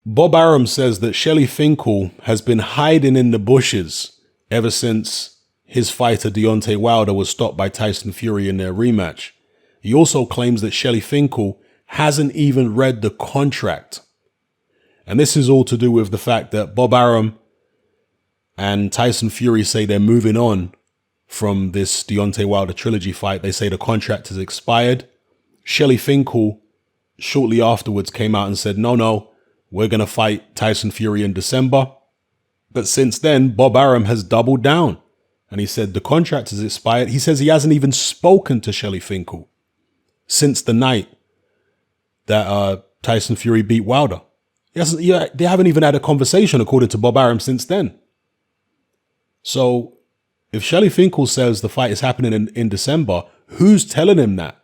Bob Arum says that Shelly Finkel has been hiding in the bushes ever since his fighter Deontay Wilder was stopped by Tyson Fury in their rematch. He also claims that Shelly Finkel hasn't even read the contract. And this is all to do with the fact that Bob Arum and Tyson Fury say they're moving on from this Deontay Wilder trilogy fight. They say the contract has expired. Shelly Finkel shortly afterwards came out and said, no, we're going to fight Tyson Fury in December. But since then, Bob Arum has doubled down. And he said the contract has expired. He says he hasn't even spoken to Shelly Finkel since the night that Tyson Fury beat Wilder. They haven't even had a conversation, according to Bob Arum, since then. So if Shelly Finkel says the fight is happening in December, who's telling him that?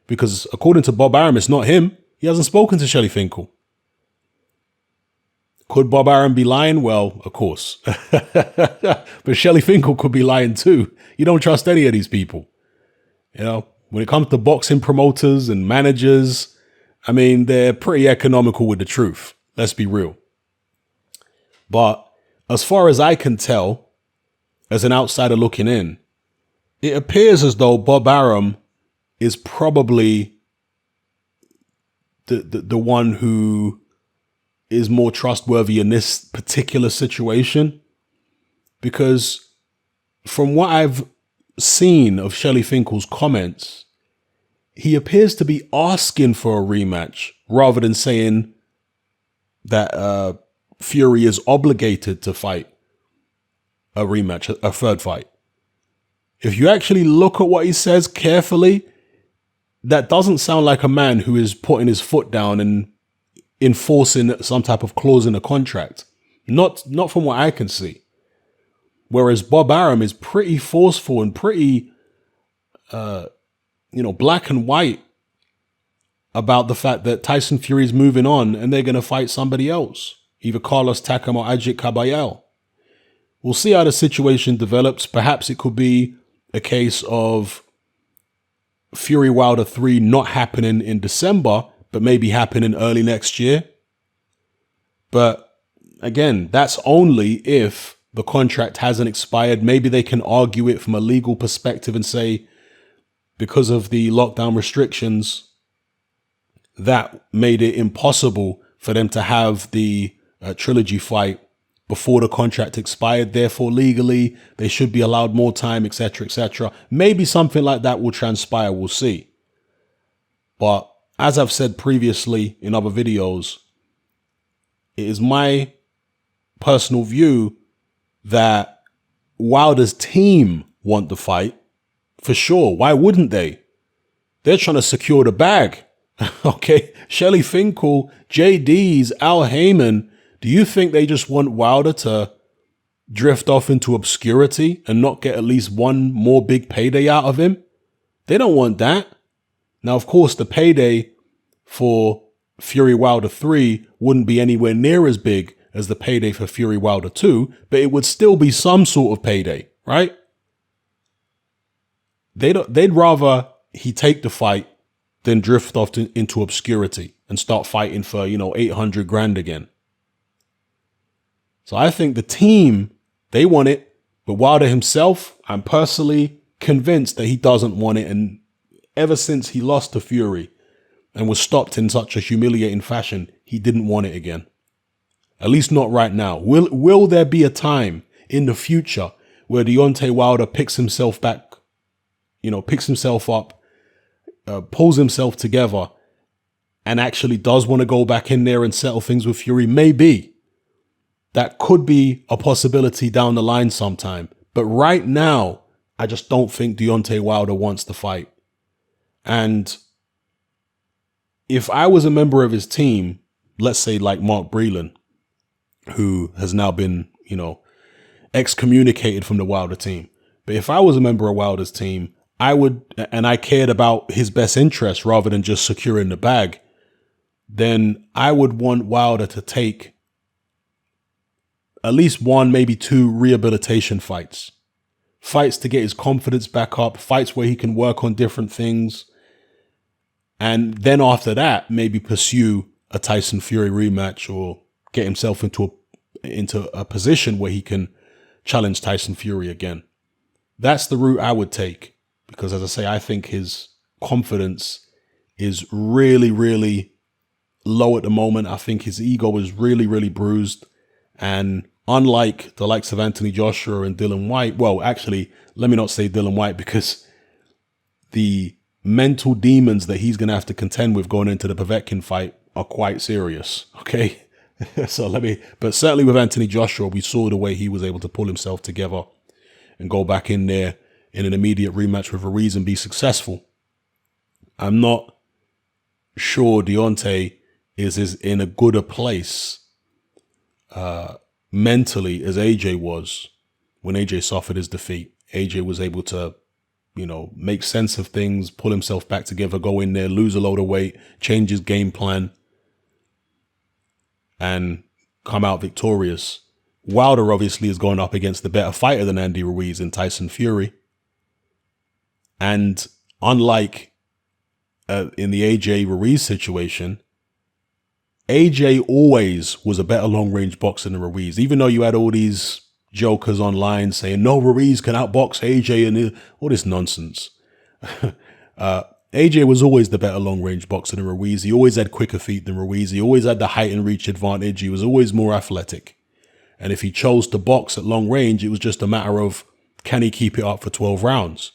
Because according to Bob Arum, it's not him. He hasn't spoken to Shelly Finkel. Could Bob Arum be lying? Well, of course. But Shelly Finkel could be lying too. You don't trust any of these people. You know, when it comes to boxing promoters and managers, I mean, they're pretty economical with the truth. Let's be real. But as far as I can tell, as an outsider looking in, it appears as though Bob Arum is probably the one who is more trustworthy in this particular situation, because from what I've seen of Shelly Finkel's comments, he appears to be asking for a rematch rather than saying that Fury is obligated to fight a rematch, a third fight. If you actually look at what he says carefully, that doesn't sound like a man who is putting his foot down and enforcing some type of clause in a contract. Not from what I can see. Whereas Bob Arum is pretty forceful and pretty, black and white about the fact that Tyson Fury is moving on and they're going to fight somebody else, either Carlos Takam or Ajit Kabayel. We'll see how the situation develops. Perhaps it could be a case of Fury Wilder 3 not happening in December, but maybe happening early next year. But again, that's only if the contract hasn't expired. Maybe they can argue it from a legal perspective and say, because of the lockdown restrictions, that made it impossible for them to have the trilogy fight before the contract expired. Therefore, legally, they should be allowed more time, etc., etc. Maybe something like that will transpire. We'll see. But as I've said previously in other videos, it is my personal view that Wilder's team want the fight for sure. Why wouldn't they? They're trying to secure the bag. Okay, Shelly Finkel, JD's, Al Heyman. Do you think they just want Wilder to drift off into obscurity and not get at least one more big payday out of him? They don't want that. Now, of course, the payday for Fury Wilder 3 wouldn't be anywhere near as big as the payday for Fury Wilder 2, but it would still be some sort of payday, right? They'd rather he take the fight than drift off into obscurity and start fighting for, 800 grand again. So I think the team, they want it, but Wilder himself, I'm personally convinced that he doesn't want it. And ever since he lost to Fury and was stopped in such a humiliating fashion, he didn't want it again. At least not right now. Will there be a time in the future where Deontay Wilder picks himself back, picks himself up, pulls himself together and actually does want to go back in there and settle things with Fury? Maybe. That could be a possibility down the line sometime. But right now, I just don't think Deontay Wilder wants to fight. And if I was a member of his team, let's say like Mark Breland, who has now been, excommunicated from the Wilder team. But if I was a member of Wilder's team, I cared about his best interest rather than just securing the bag, then I would want Wilder to take at least one, maybe two rehabilitation fights. Fights to get his confidence back up, fights where he can work on different things. And then after that, maybe pursue a Tyson Fury rematch or get himself into a position where he can challenge Tyson Fury again. That's the route I would take, because as I say, I think his confidence is really, really low at the moment. I think his ego is really, really bruised. And unlike the likes of Anthony Joshua and Dillian Whyte, well, actually, let me not say Dillian Whyte, because the mental demons that he's going to have to contend with going into the Povetkin fight are quite serious. Okay. But certainly with Anthony Joshua, we saw the way he was able to pull himself together and go back in there in an immediate rematch with Ruiz and be successful. I'm not sure Deontay is in a gooder place mentally as AJ was when AJ suffered his defeat. AJ was able to, make sense of things, pull himself back together, go in there, lose a load of weight, change his game plan, and come out victorious. Wilder obviously is going up against the better fighter than Andy Ruiz and Tyson Fury. And unlike in the AJ Ruiz situation, AJ always was a better long-range boxer than Ruiz, even though you had all these jokers online saying, no, Ruiz can outbox AJ and all this nonsense. AJ was always the better long-range boxer than Ruiz. He always had quicker feet than Ruiz. He always had the height and reach advantage. He was always more athletic. And if he chose to box at long range, it was just a matter of, can he keep it up for 12 rounds?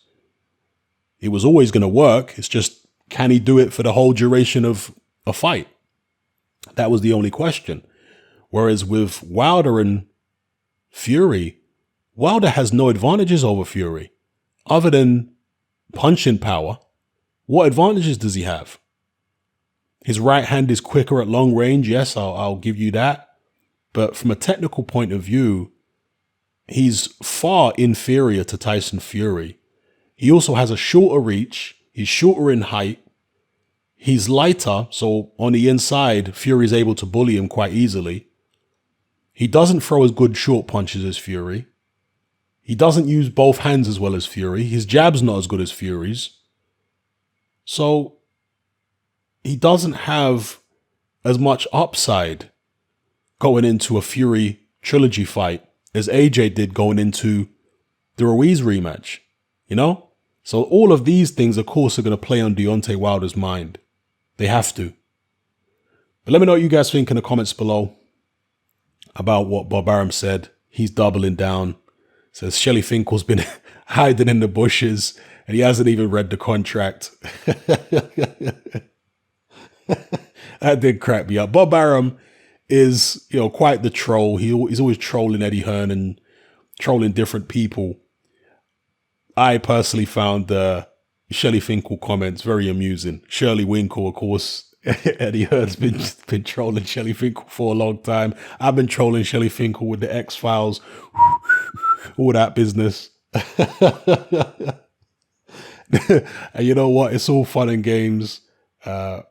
It was always going to work. It's just, can he do it for the whole duration of a fight? That was the only question. Whereas with Wilder and Fury, Wilder has no advantages over Fury other than punching power. What advantages does he have? His right hand is quicker at long range. Yes, I'll give you that. But from a technical point of view, he's far inferior to Tyson Fury. He also has a shorter reach. He's shorter in height. He's lighter. So on the inside, Fury's able to bully him quite easily. He doesn't throw as good short punches as Fury. He doesn't use both hands as well as Fury. His jab's not as good as Fury's. So he doesn't have as much upside going into a Fury trilogy fight as AJ did going into the Ruiz rematch, So all of these things, of course, are going to play on Deontay Wilder's mind. They have to. But let me know what you guys think in the comments below about what Bob Arum said. He's doubling down. Says Shelly Finkel's been hiding in the bushes and he hasn't even read the contract. That did crack me up. Bob Arum is, quite the troll. He's always trolling Eddie Hearn and trolling different people. I personally found the Shelly Finkel comments very amusing. Shirley Winkel, of course. Eddie Hearn's been trolling Shelly Finkel for a long time. I've been trolling Shelly Finkel with the X-Files, all that business. And you know what? It's all fun and games. I'm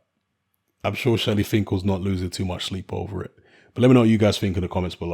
sure Shelly Finkel's not losing too much sleep over it. But let me know what you guys think in the comments below.